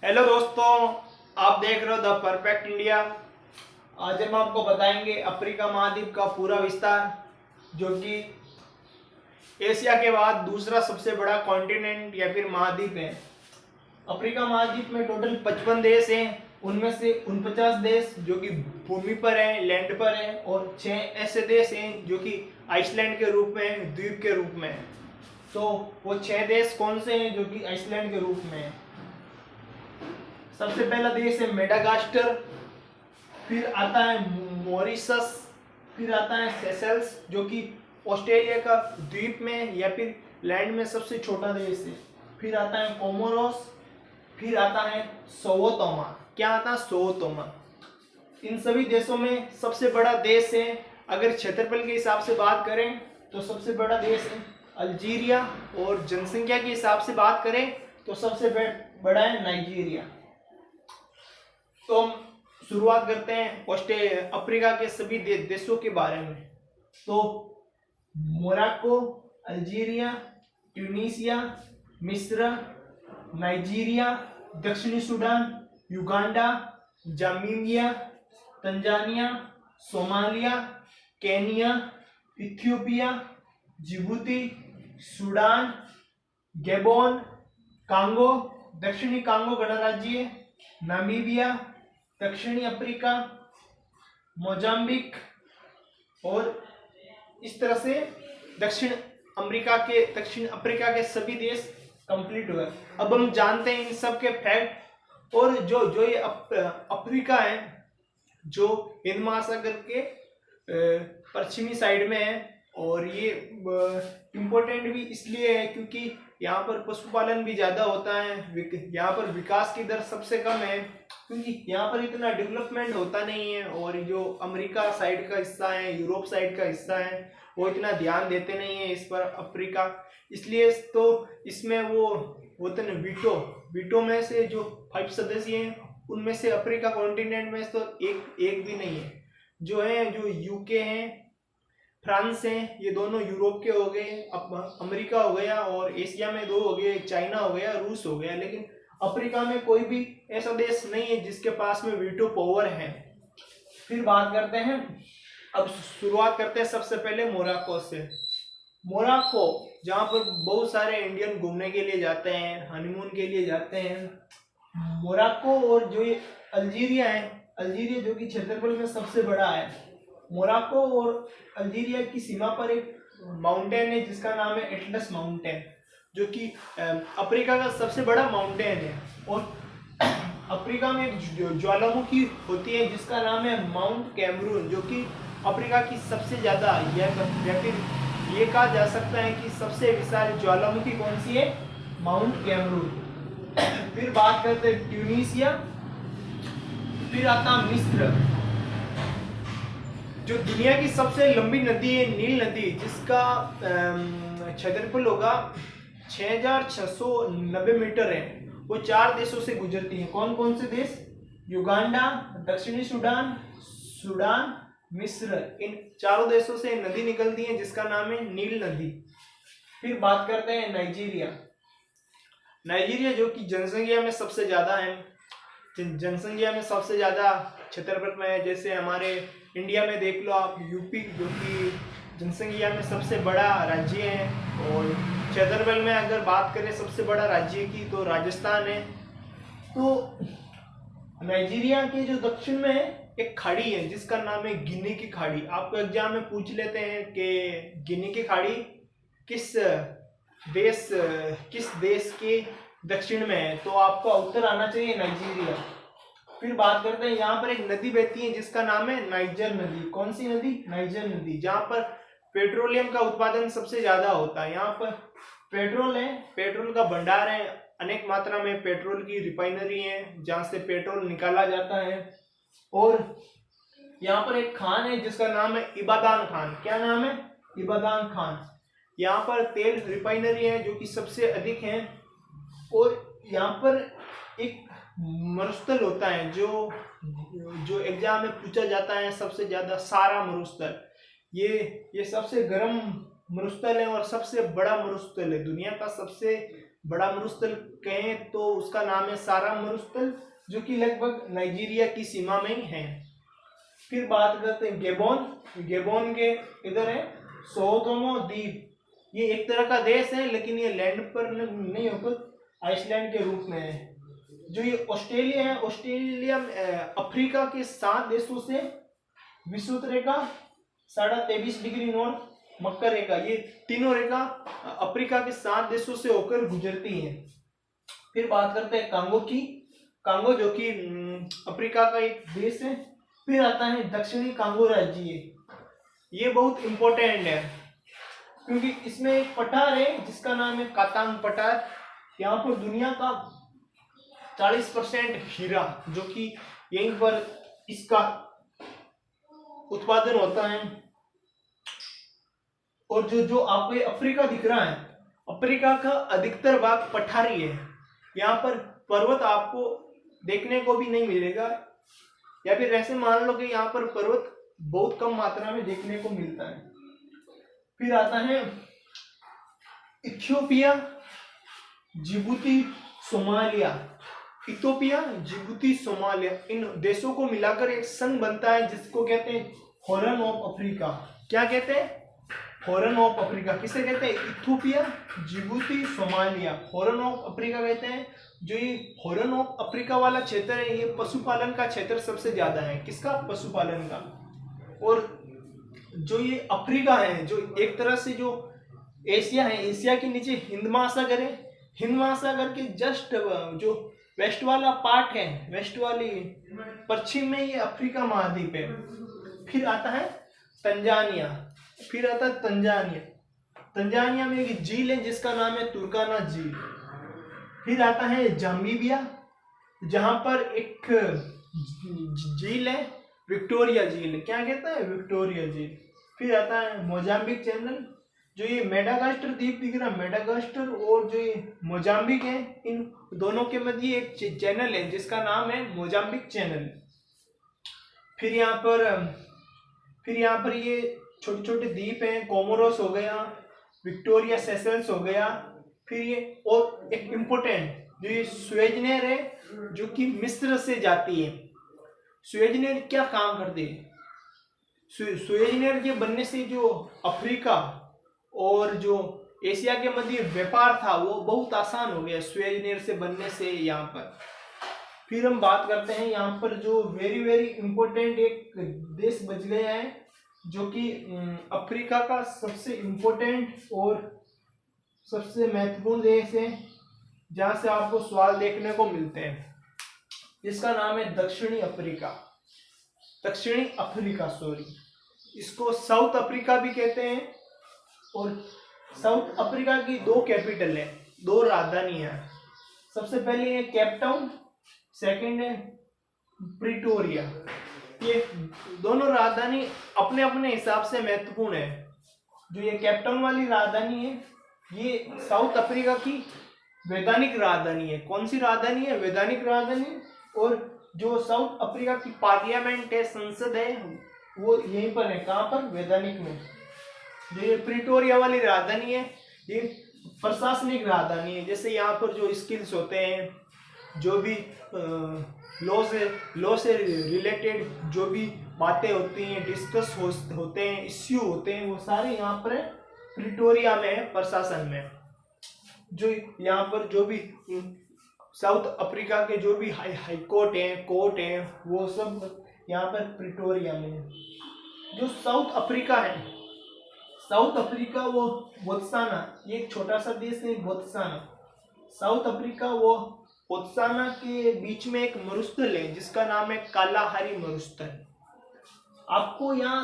Hello दोस्तों, आप देख रहे हो द परफेक्ट इंडिया। आज हम आपको बताएंगे अफ्रीका महाद्वीप का पूरा विस्तार, जो कि एशिया के बाद दूसरा सबसे बड़ा कॉन्टिनेंट या फिर महाद्वीप है। अफ्रीका महाद्वीप में टोटल 55 देश हैं। उनमें से 49 देश जो कि भूमि पर हैं, लैंड पर हैं, और 6 ऐसे देश हैं जो कि आइसलैंड के रूप में, द्वीप के रूप में हैं। तो वो 6 देश कौन से हैं जो कि आइसलैंड के रूप में हैं? सबसे पहला देश है मेडागास्कर, फिर आता है मॉरिशस, फिर आता है सेशल्स जो कि ऑस्ट्रेलिया का द्वीप में या फिर लैंड में सबसे छोटा देश है। फिर आता है कोमोरोस, फिर आता है सो टोमा। क्या आता है? सो टोमा। इन सभी देशों में सबसे बड़ा देश है, अगर क्षेत्रफल के हिसाब से बात करें तो सबसे बड़ा देश है अल्जीरिया, और जनसंख्या के हिसाब से बात करें तो सबसे बड़ा है नाइजीरिया। तो हम शुरुआत करते हैं अफ्रीका के सभी देशों के बारे में। तो मोरक्को, अल्जीरिया, ट्यूनीसिया, मिस्र, नाइजीरिया, दक्षिणी Sudan, Uganda, Zambia, Tanzania, Somalia, Kenya, Ethiopia, Djibouti, Sudan, Gabon, Congo, दक्षिणी कांगो गणराज्य, नामीबिया, दक्षिणी अफ्रीका, मोजाम्बिक, और इस तरह से दक्षिण अफ्रीका के सभी देश कंप्लीट हुए। अब हम जानते हैं इन सब के फैक्ट। और जो ये अफ्रीका है, जो हिंद महासागर के पश्चिमी साइड में है, और ये इम्पोर्टेंट भी इसलिए है क्योंकि यहाँ पर पशुपालन भी ज़्यादा होता है। यहाँ पर विकास की दर सबसे कम है क्योंकि यहाँ पर इतना डेवलपमेंट होता नहीं है, और जो अमेरिका साइड का हिस्सा है, यूरोप साइड का हिस्सा है, वो इतना ध्यान देते नहीं है इस पर अफ्रीका। इसलिए तो इसमें वो होते हैं वीटो में से जो 5 सदस्य हैं, उनमें से अफ्रीका कॉन्टिनेंट में तो एक भी नहीं है। जो है, जो यूके हैं, फ्रांस हैं, ये दोनों यूरोप के हो गए, अमेरिका हो गया, और एशिया में 2 हो गए, चाइना हो गया, रूस हो गया। लेकिन अफ्रीका में कोई भी ऐसा देश नहीं है जिसके पास में वीटो पावर है। फिर बात करते हैं, अब शुरुआत करते हैं सबसे पहले मोरक्को से। मोरक्को, जहाँ पर बहुत सारे इंडियन घूमने के लिए जाते हैं, हनीमून के लिए जाते हैं। मोरक्को और जो ये अल्जीरिया है, अल्जीरिया जो कि क्षेत्रफल में सबसे बड़ा है। मोरक्को और अल्जीरिया की सीमा पर एक माउंटेन है जिसका नाम है एटलस माउंटेन, जो कि अफ्रीका का सबसे बड़ा माउंटेन है। और अफ्रीका में एक ज्वालामुखी होती है जिसका नाम है माउंट कैमरून, जो कि अफ्रीका की सबसे ज़्यादा, या फिर ये कहा जा सकता है कि सबसे विशाल ज्वालामुखी कौन सी है? Mount Cameroon. फिर बात करते हैं ट्यूनीसिया, फिर आता मिस्र। जो दुनिया की सबसे लंबी नदी है नील नदी, जिसका क्षेत्रफल होगा 6690 मीटर है, वो 4 देशों से गुजरती है। कौन कौन से देश? युगांडा, दक्षिणी सूडान, मिस्र। इन चारों देशों से नदी निकलती है जिसका नाम है नील नदी। फिर बात करते हैं नाइजीरिया जो कि जनसंख्या में सबसे ज्यादा है, जनसंख्या में सबसे ज्यादा क्षेत्रफल में है। जैसे हमारे इंडिया में देख लो आप, यूपी जो कि जनसंख्या में सबसे बड़ा राज्य है, और क्षेत्रफल में अगर बात करें सबसे बड़ा राज्य की तो राजस्थान है। तो नाइजीरिया के जो दक्षिण में है एक खाड़ी है जिसका नाम है गिनी की खाड़ी। आपको एग्जाम में पूछ लेते हैं कि गिनी की खाड़ी किस देश के दक्षिण में है, तो आपका उत्तर आना चाहिए नाइजीरिया। फिर बात करते हैं, यहाँ पर एक नदी बहती है जिसका नाम है नाइजर नदी। कौन सी नदी? नाइजर नदी, जहाँ पर पेट्रोलियम का उत्पादन सबसे ज्यादा होता है। यहाँ पर पेट्रोल है, पेट्रोल का भंडार है, अनेक मात्रा में पेट्रोल की रिफाइनरी है जहाँ से पेट्रोल निकाला जाता है। और यहाँ पर एक खान है जिसका नाम है इबादान खान। क्या नाम है? इबादान खान। यहाँ पर तेल रिफाइनरी है जो कि सबसे अधिक है। और यहाँ पर एक मरुस्थल होता है जो एग्जाम में पूछा जाता है सबसे ज्यादा, सारा मरुस्थल। ये सबसे गर्म मरुस्थल है और सबसे बड़ा मरुस्थल है, दुनिया का सबसे बड़ा मरुस्थल कहें तो उसका नाम है सारा मरुस्थल, जो कि लगभग नाइजीरिया की सीमा में ही है। फिर बात करते हैं गेबोन। गेबोन के इधर है सोतोमो द्वीप। ये एक तरह का देश है, लेकिन ये लैंड पर नहीं होकर आइसलैंड के रूप में है। जो ये ऑस्ट्रेलिया है, ऑस्ट्रेलिया अफ्रीका के 7 देशों से विषुवत रेखा 23.5 डिग्री नॉर्थ मकर रेखा, ये तीनों रेखा अफ्रीका के 7 देशों से होकर गुजरती है। फिर बात करते हैं कांगो की। कांगो जो कि अफ्रीका का एक देश है। फिर आता है दक्षिणी कांगो राज्य। ये बहुत इंपॉर्टेंट है क्योंकि इसमें एक पठार है जिसका नाम है कातांग पठार। यहाँ पर दुनिया का 40% हीरा जो कि यहीं पर इसका उत्पादन होता है। और जो आपको अफ्रीका दिख रहा है, अफ्रीका का अधिकतर भाग पठारी है। यहाँ पर पर्वत आपको देखने को भी नहीं मिलेगा, या फिर ऐसे मान लो कि यहाँ पर पर्वत बहुत कम मात्रा में देखने को मिलता है। फिर आता है Ethiopia, Djibouti, Somalia. Ethiopia, Djibouti, Somalia, इन देशों को मिलाकर एक संघ बनता है जिसको कहते हैं हॉर्न ऑफ अफ्रीका। क्या कहते हैं? Horn of Africa. किसे कहते हैं? Ethiopia, Djibouti, Somalia, horn of Africa कहते हैं। जो ये हॉर्न ऑफ अफ्रीका वाला क्षेत्र है, ये पशुपालन का क्षेत्र सबसे ज्यादा है। किसका? पशुपालन का। और जो ये अफ्रीका है, जो एक तरह से जो एशिया है, एशिया के नीचे हिंद महासागर है, हिंद महासागर के जस्ट जो वेस्ट वाला पार्ट है, वेस्ट वाली पश्चिम में ये अफ्रीका महाद्वीप है। फिर आता है तंजानिया। फिर आता है तंजानिया। तंजानिया में एक झील है जिसका नाम है तुर्काना झील। फिर आता है जाम्बिया, जहां पर एक झील है, विक्टोरिया झील। क्या कहता है? विक्टोरिया झील। फिर आता है मोजाम्बिक चैनल। जो ये मेडागास्कर द्वीप दिख रहा है, मेडागास्कर और जो ये मोजाम्बिक है, इन दोनों के मध्य एक चैनल है जिसका नाम है मोजाम्बिक चैनल। फिर यहाँ पर ये छोटे छोटे द्वीप हैं, कोमोरोस हो गया, विक्टोरिया सेशल्स हो गया। फिर ये और एक इम्पोर्टेंट जो ये सुएज नहर है जो कि मिस्र से जाती है। सुएज नहर क्या काम करती है? सुएज नहर के बनने से जो अफ्रीका और जो एशिया के मध्य व्यापार था वो बहुत आसान हो गया सुएज नहर से बनने से यहाँ पर। फिर हम बात करते हैं यहाँ पर जो वेरी वेरी इंपॉर्टेंट एक देश बच गया है जो कि अफ्रीका का सबसे इंपॉर्टेंट और सबसे महत्वपूर्ण देश है, जहां से आपको सवाल देखने को मिलते हैं। इसका नाम है दक्षिणी अफ्रीका। दक्षिणी अफ्रीका, सॉरी, इसको साउथ अफ्रीका भी कहते हैं। और साउथ अफ्रीका की 2 कैपिटल है, 2 राजधानी है। सबसे पहले है केप टाउन, सेकंड है प्रिटोरिया। ये दोनों राजधानी अपने अपने हिसाब से महत्वपूर्ण है। जो ये केप टाउन वाली राजधानी है, ये साउथ अफ्रीका की वैधानिक राजधानी है। कौन सी राजधानी है? वैधानिक राजधानी। और जो साउथ अफ्रीका की पार्लियामेंट है, संसद है, वो यहीं पर है। कहाँ पर? वैधानिक में। जो ये प्रिटोरिया वाली राजधानी है, ये प्रशासनिक राजधानी है। जैसे यहाँ पर जो स्किल्स होते हैं, जो भी लॉ से रिलेटेड जो भी बातें होती हैं, डिस्कस होते हैं, इश्यू होते हैं, वो सारे यहाँ पर प्रिटोरिया में है, प्रशासन में। जो यहाँ पर जो भी साउथ अफ्रीका के जो भी हाई कोर्ट है, कोर्ट है, वो सब यहाँ पर प्रिटोरिया में है। जो साउथ अफ्रीका है, साउथ अफ्रीका वो बोत्सवाना, ये एक छोटा सा देश है बोत्सवाना। साउथ अफ्रीका वो बोत्सवाना के बीच में एक मरुस्थल है जिसका नाम है कालाहारी मरुस्थल। आपको यहाँ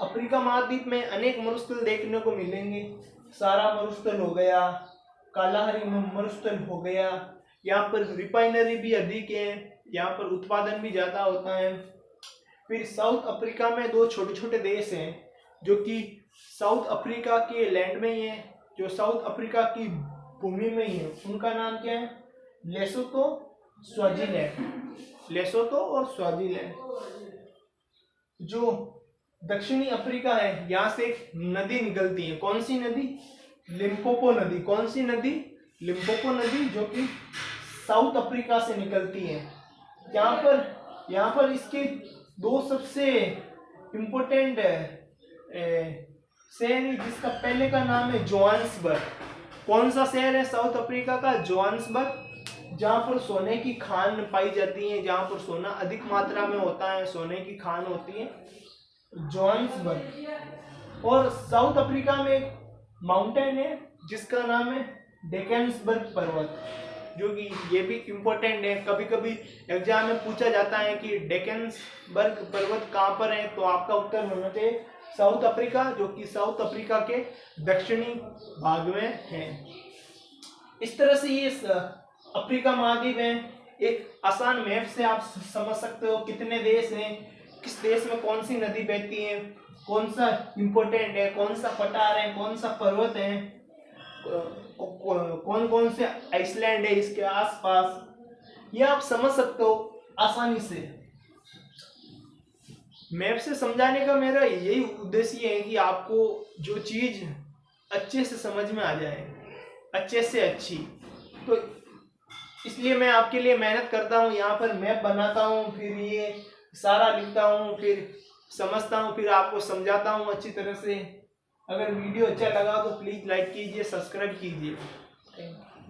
अफ्रीका महाद्वीप में अनेक मरुस्थल देखने को मिलेंगे। सारा मरुस्थल हो गया, कालाहारी मरुस्थल हो गया। यहाँ पर रिफाइनरी भी अधिक है, यहाँ पर उत्पादन भी ज्यादा होता है। फिर साउथ अफ्रीका में 2 छोटे छोटे देश हैं जो कि साउथ अफ्रीका के लैंड में ही है, जो साउथ अफ्रीका की भूमि में ही है। उनका नाम क्या है? लेसोतो, स्वाजीलैंड। लेसोतो और स्वाजीलैंड। जो दक्षिणी अफ्रीका है, यहाँ से एक नदी निकलती है। कौन सी नदी? लिम्पोपो नदी। कौन सी नदी? लिम्पोपो नदी, जो कि साउथ अफ्रीका से निकलती है। यहाँ पर इसके दो सबसे इम्पोर्टेंट शहर है, जिसका पहले का नाम है जोहान्सबर्ग। कौन सा शहर है साउथ अफ्रीका का? जोहान्सबर्ग, जहाँ पर सोने की खान पाई जाती है, जहाँ पर सोना अधिक मात्रा में होता है, सोने की खान होती है, जोहान्सबर्ग। और साउथ अफ्रीका में एक माउंटेन है जिसका नाम है डेकेन्सबर्ग पर्वत, जो कि ये भी इम्पोर्टेंट है। कभी कभी एग्जाम में पूछा जाता है कि डेकेन्सबर्ग पर्वत कहाँ पर है, तो आपका उत्तर होना चाहिए साउथ अफ्रीका, जो कि साउथ अफ्रीका के दक्षिणी भाग में है। इस तरह से ये अफ्रीका महाद्वीप है। एक आसान मैप से आप समझ सकते हो कितने देश हैं, किस देश में कौन सी नदी बहती है, कौन सा इम्पोर्टेंट है, कौन सा पठार है, कौन सा पर्वत है, कौन कौन से आइसलैंड है इसके आसपास, ये आप समझ सकते हो आसानी से। मैप से समझाने का मेरा यही उद्देश्य है कि आपको जो चीज अच्छे से समझ में आ जाए, अच्छे से अच्छी। तो इसलिए मैं आपके लिए मेहनत करता हूँ, यहाँ पर मैप बनाता हूँ, फिर ये सारा लिखता हूँ, फिर समझता हूँ, फिर आपको समझाता हूँ अच्छी तरह से। अगर वीडियो अच्छा लगा तो प्लीज़ लाइक कीजिए, सब्सक्राइब कीजिए। Thank you.